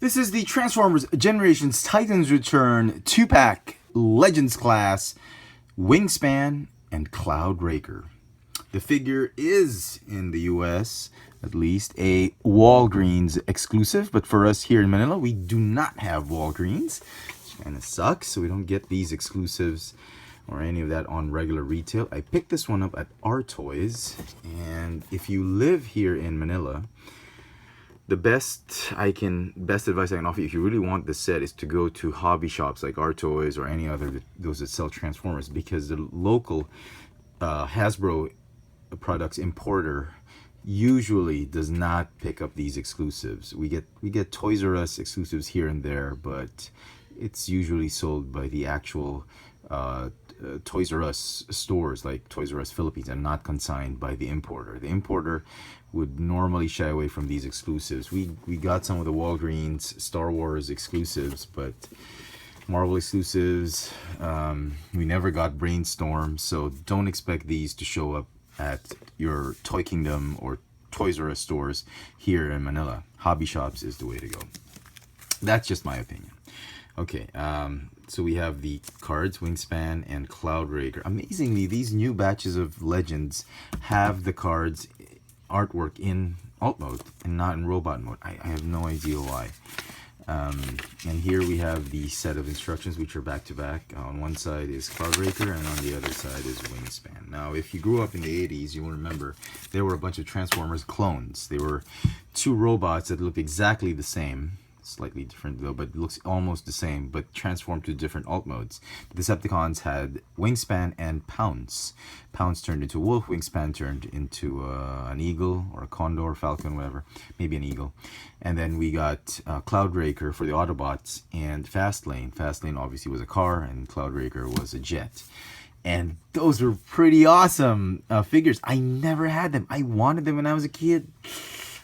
This is the Transformers Generations Titans Return 2-pack Legends class Wingspan and Cloudraker. The figure is, in the US at least, a Walgreens exclusive, but for us here in Manila, we do not have Walgreens. Which kind of sucks, so we don't get these exclusives or any of that on regular retail. I picked this one up at Our Toys, and if you live here in Manila, the best advice I can offer you if you really want this set is to go to hobby shops like Our Toys or any other those that sell Transformers, because the local Hasbro products importer usually does not pick up these exclusives. We get Toys R Us exclusives here and there, but it's usually sold by the actual Toys R Us stores like Toys R Us Philippines and not consigned by the importer. The importer would normally shy away from these exclusives. We got some of the Walgreens Star Wars exclusives, but Marvel exclusives, we never got Brainstorm, so don't expect these to show up at your Toy Kingdom or Toys R Us stores here in Manila. Hobby shops is the way to go. That's just my opinion. Okay, so we have the cards, Wingspan and Cloudraker. Amazingly, these new batches of Legends have the cards artwork in alt mode and not in robot mode. I have no idea why. And here we have the set of instructions, which are back to back. On one side is Cloudraker and on the other side is Wingspan. Now, if you grew up in the 80s, you will remember there were a bunch of Transformers clones. They were two robots that look exactly the same. Slightly different though, but it looks almost the same, but transformed to different alt modes. The Decepticons had Wingspan and Pounce. Pounce turned into a wolf, Wingspan turned into an eagle or a condor, falcon, whatever, maybe an eagle. And then we got Cloudraker for the Autobots and Fastlane. Fastlane obviously was a car and Cloudraker was a jet. And those were pretty awesome figures. I never had them. I wanted them when I was a kid.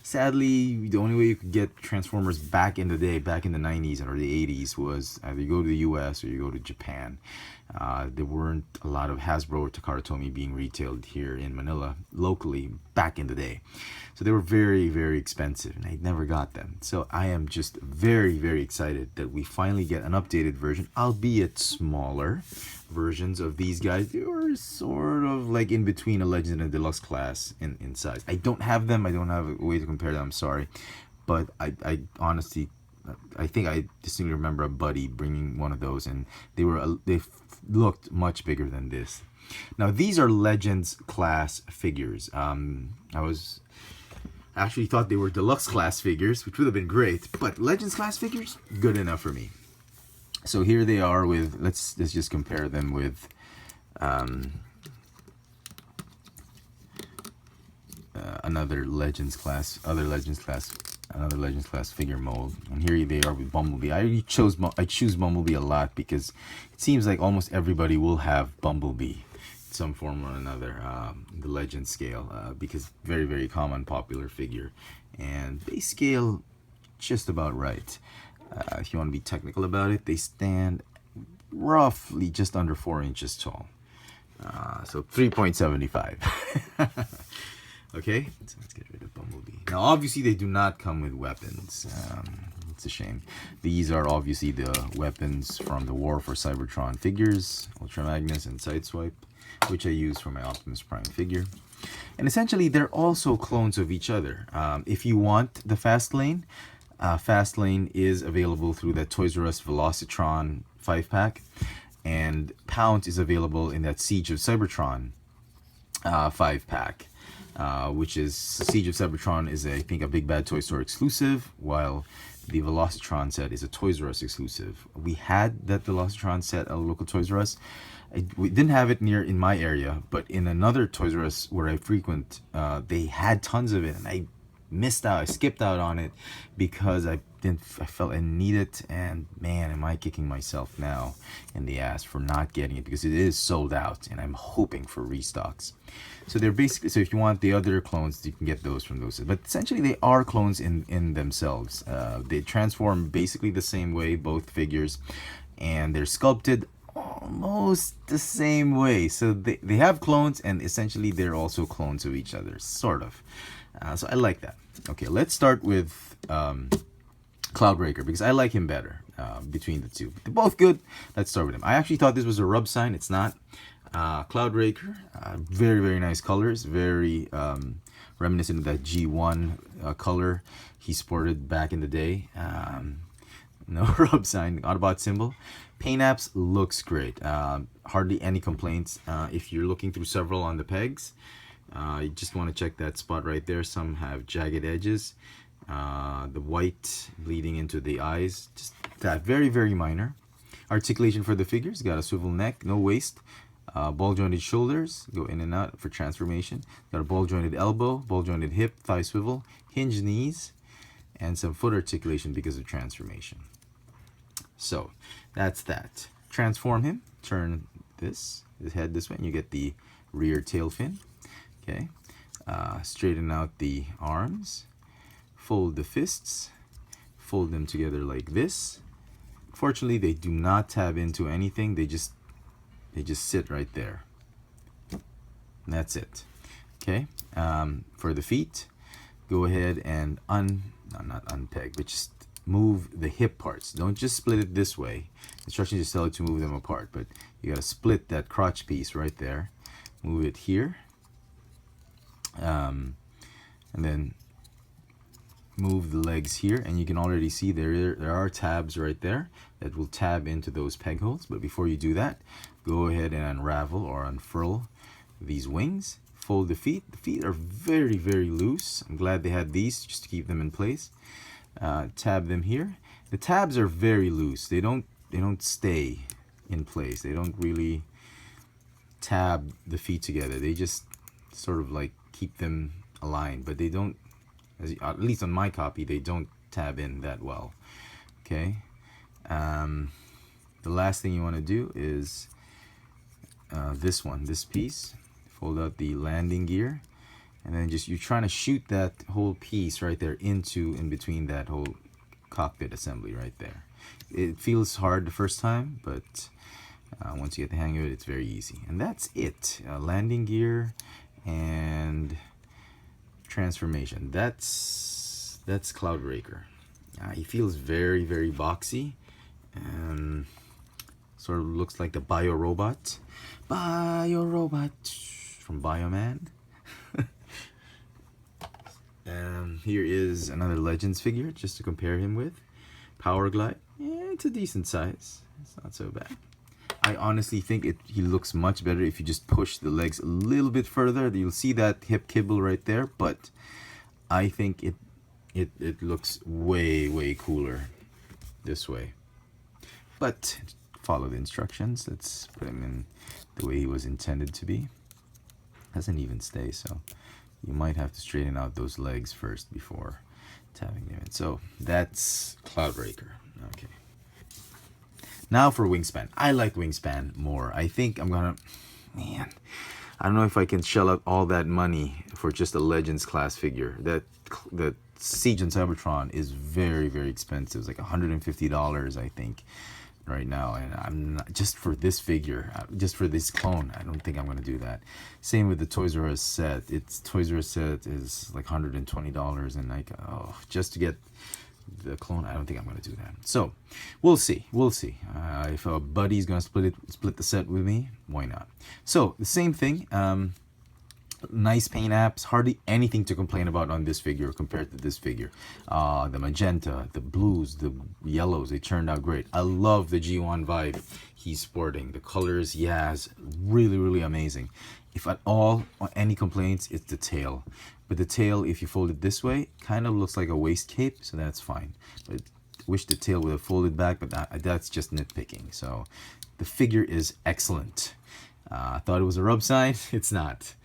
Sadly, the only way you could get Transformers back in the day, back in the 90s or the 80s, was either you go to the US or you go to Japan. There weren't a lot of Hasbro or Takara Tomy being retailed here in Manila locally back in the day. So they were very, very expensive, and I never got them. So I am just very, very excited that we finally get an updated version, albeit smaller versions of these guys. They were sort of like in between a Legend and a Deluxe class in size. I don't have them. I don't have a way to compare them. I'm sorry. But I honestly, I think I distinctly remember a buddy bringing one of those, and they looked much bigger than this. Now, these are Legends class figures. I actually thought they were Deluxe class figures, which would have been great, but Legends class figures, good enough for me. So here they are with, let's just compare them with another Legends class figure mold. And here they are with Bumblebee. I choose Bumblebee a lot because it seems like almost everybody will have Bumblebee in some form or another, the Legend scale, because very, very common, popular figure, and they scale just about right. If you want to be technical about it, they stand roughly just under 4 inches tall. So 3.75. Okay, so let's get rid of Bumblebee. Now, obviously, they do not come with weapons. It's a shame. These are obviously the weapons from the War for Cybertron figures, Ultra Magnus and Sideswipe, which I use for my Optimus Prime figure. And essentially, they're also clones of each other. If you want the Fastlane, Fastlane is available through that Toys R Us Velocitron 5-pack, and Pounce is available in that Siege of Cybertron 5-pack, which is Siege of Cybertron is, I think, a Big Bad Toy Store exclusive, while the Velocitron set is a Toys R Us exclusive. We had that Velocitron set at a local Toys R Us. We didn't have it in my area, but in another Toys R Us where I frequent, they had tons of it, and I missed out. I skipped out on it because I felt I need it, and man, am I kicking myself now in the ass for not getting it, because it is sold out and I'm hoping for restocks. So they're basically, so if you want the other clones, you can get those from those, but essentially they are clones in themselves. They transform basically the same way, both figures, and they're sculpted almost the same way. So they have clones, and essentially they're also clones of each other, sort of. So I like that. Okay, let's start with Cloudraker, because I like him better between the two. They're both good. Let's start with him. I actually thought this was a rub sign. It's not. Cloudraker, very, very nice colors. Very reminiscent of that G1 color he sported back in the day. No rub sign. Autobot symbol. Paint apps looks great. Hardly any complaints. If you're looking through several on the pegs, you just want to check that spot right there. Some have jagged edges. The white bleeding into the eyes, just that, very, very minor. Articulation for the figures, got a swivel neck, no waist, ball jointed shoulders, go in and out for transformation. Got a ball jointed elbow, ball jointed hip, thigh swivel, hinged knees, and some foot articulation because of transformation. So that's that. Transform him, turn his head this way, and you get the rear tail fin. Okay, straighten out the arms. Fold the fists, fold them together like this. Fortunately, they do not tab into anything. They just sit right there. And that's it. Okay. For the feet, go ahead and not unpeg, but just move the hip parts. Don't just split it this way. Instructions just tell you to move them apart, but you gotta split that crotch piece right there. Move it here, and then move the legs here, and you can already see there are tabs right there that will tab into those peg holes. But before you do that, go ahead and unravel or unfurl these wings. Fold the feet. The feet are very, very loose. I'm glad they had these just to keep them in place. Tab them here. The tabs are very loose. They don't stay in place. They don't really tab the feet together. They just sort of like keep them aligned, but they don't, at least on my copy, they don't tab in that well. Okay. The last thing you want to do is this piece. Fold out the landing gear, and then you're trying to shoot that whole piece right there in between that whole cockpit assembly right there. It feels hard the first time, but once you get the hang of it, it's very easy. And that's it. Landing gear and transformation. That's Cloudraker. He feels very, very boxy, and sort of looks like the Biorobot from Bioman. And here is another Legends figure just to compare him with. Power Glide. Yeah, it's a decent size. It's not so bad. I honestly think he looks much better if you just push the legs a little bit further. You'll see that hip kibble right there, but I think it looks way, way cooler this way. But follow the instructions. Let's put him in the way he was intended to be. Doesn't even stay, so you might have to straighten out those legs first before tapping them in. So that's Cloudraker. Okay. Now for Wingspan. I like Wingspan more. I think I'm gonna, man, I don't know if I can shell out all that money for just a Legends class figure. That Siege and Cybertron is very, very expensive. It's like $150, I think, right now. And I'm not, just for this figure, just for this clone, I don't think I'm gonna do that. Same with the Toys R Us set. Toys R Us set is like $120, and like, oh, just to get the clone, I don't think I'm gonna do that. So we'll see. If a buddy's gonna split the set with me, why not? So the same thing. Nice paint apps, hardly anything to complain about on this figure compared to this figure. The magenta, the blues, the yellows, they turned out great. I love the G1 vibe he's sporting. The colors, yes, really, really amazing. If at all any complaints, it's the tail. But the tail, if you fold it this way, kind of looks like a waist cape, so that's fine. But wish the tail would have folded back, but that's just nitpicking. So the figure is excellent. I thought it was a rub sign. It's not.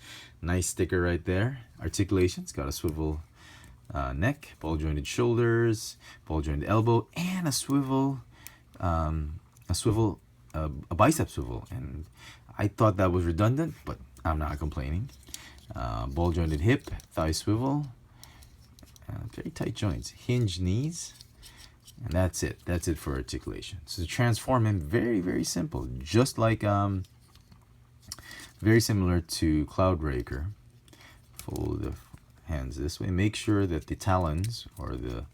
Nice sticker right there. Articulation's got a swivel neck, ball jointed shoulders, ball jointed elbow, and a bicep swivel. And I thought that was redundant, but I'm not complaining. Ball jointed hip, thigh swivel, very tight joints, hinged knees, and that's it. That's it for articulation. So to transform him, very, very simple, just like very similar to Cloudraker. Fold the hands this way. Make sure that the talons or the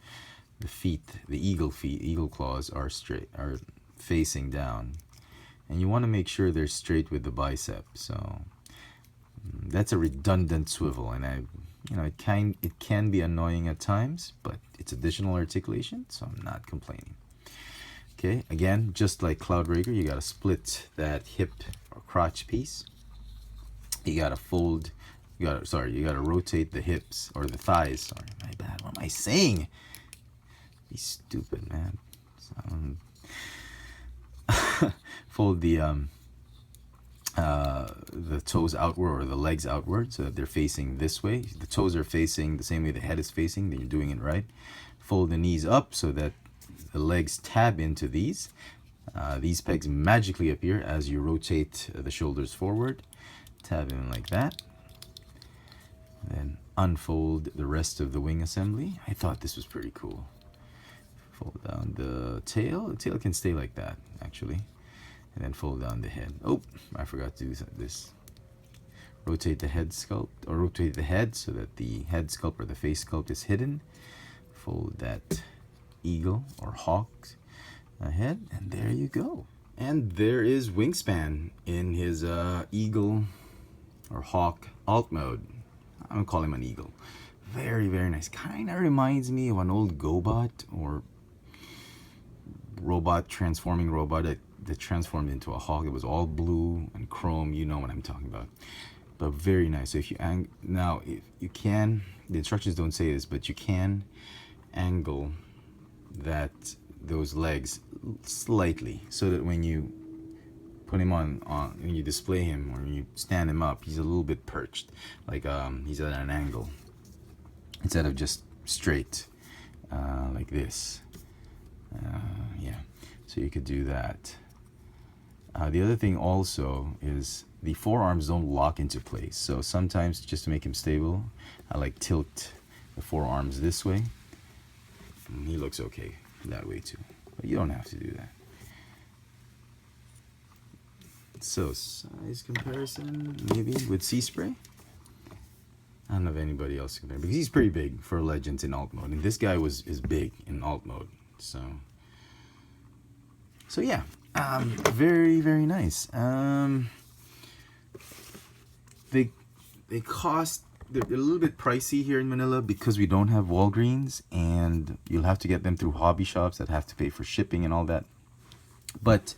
the feet, the eagle claws are facing down, and you want to make sure they're straight with the bicep. So that's a redundant swivel, and it can be annoying at times, but it's additional articulation, so I'm not complaining. Okay, again, just like Cloudraker, you gotta split that hip or crotch piece. You gotta fold. You gotta rotate the hips or the thighs. Sorry, my bad. What am I saying? Be stupid, man. Fold the toes outward or the legs outward so that they're facing this way. The toes are facing the same way the head is facing. Then you're doing it right. Fold the knees up so that the legs tab into these. These pegs magically appear as you rotate the shoulders forward. Tab in like that. Then unfold the rest of the wing assembly. I thought this was pretty cool. Fold down the tail. The tail can stay like that, actually. And then fold down the head. Oh, I forgot to do this. Rotate the head sculpt, or rotate the head so that the head sculpt or the face sculpt is hidden. Fold that eagle or hawk head, and there you go. And there is Wingspan in his eagle or hawk alt mode. I'm gonna call him an eagle. Very, very nice. Kind of reminds me of an old GoBot or transforming robot that transformed into a hawk. It was all blue and chrome. You know what I'm talking about. But very nice. So if you now, if you can, the instructions don't say this, but you can angle those legs slightly so that when you put him on when you display him or when you stand him up, he's a little bit perched, like he's at an angle instead of just straight like this. Yeah, so you could do that. The other thing also is the forearms don't lock into place, so sometimes just to make him stable, I like tilt the forearms this way. And he looks okay that way too, but you don't have to do that. So size comparison maybe with Sea Spray. I don't know if anybody else can compare because he's pretty big for Legends in alt mode, and this guy is big in alt mode. So yeah, very, very nice. They cost, they're a little bit pricey here in Manila because we don't have Walgreens, and you'll have to get them through hobby shops that have to pay for shipping and all that. But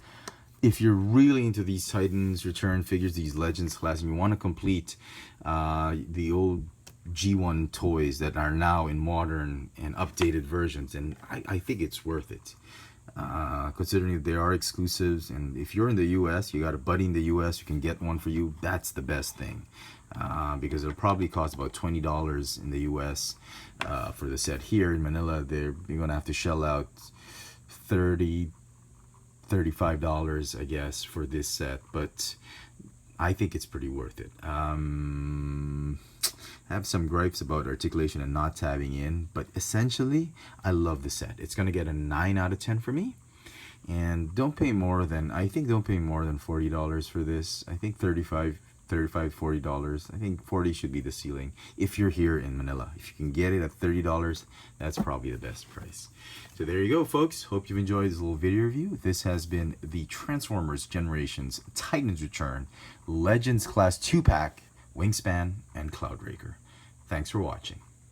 if you're really into these Titans return figures, these Legends class, and you want to complete the old G1 toys that are now in modern and updated versions, and I think it's worth it. Considering they are exclusives, and if you're in the US, you got a buddy in the US who can get one for you, that's the best thing. Because it'll probably cost about $20 in the US for the set. Here in Manila, you're gonna have to shell out $35, I guess, for this set, but I think it's pretty worth it. I have some gripes about articulation and not tabbing in, but essentially I love the set. It's gonna get a 9 out of 10 for me, and don't pay more than $40 for this. I think $35, $40. I think $40 should be the ceiling if you're here in Manila. If you can get it at $30, that's probably the best price. So there you go, folks. Hope you've enjoyed this little video review. This has been the Transformers Generations Titans Return Legends Class 2-pack Wingspan and Cloudraker. Thanks for watching.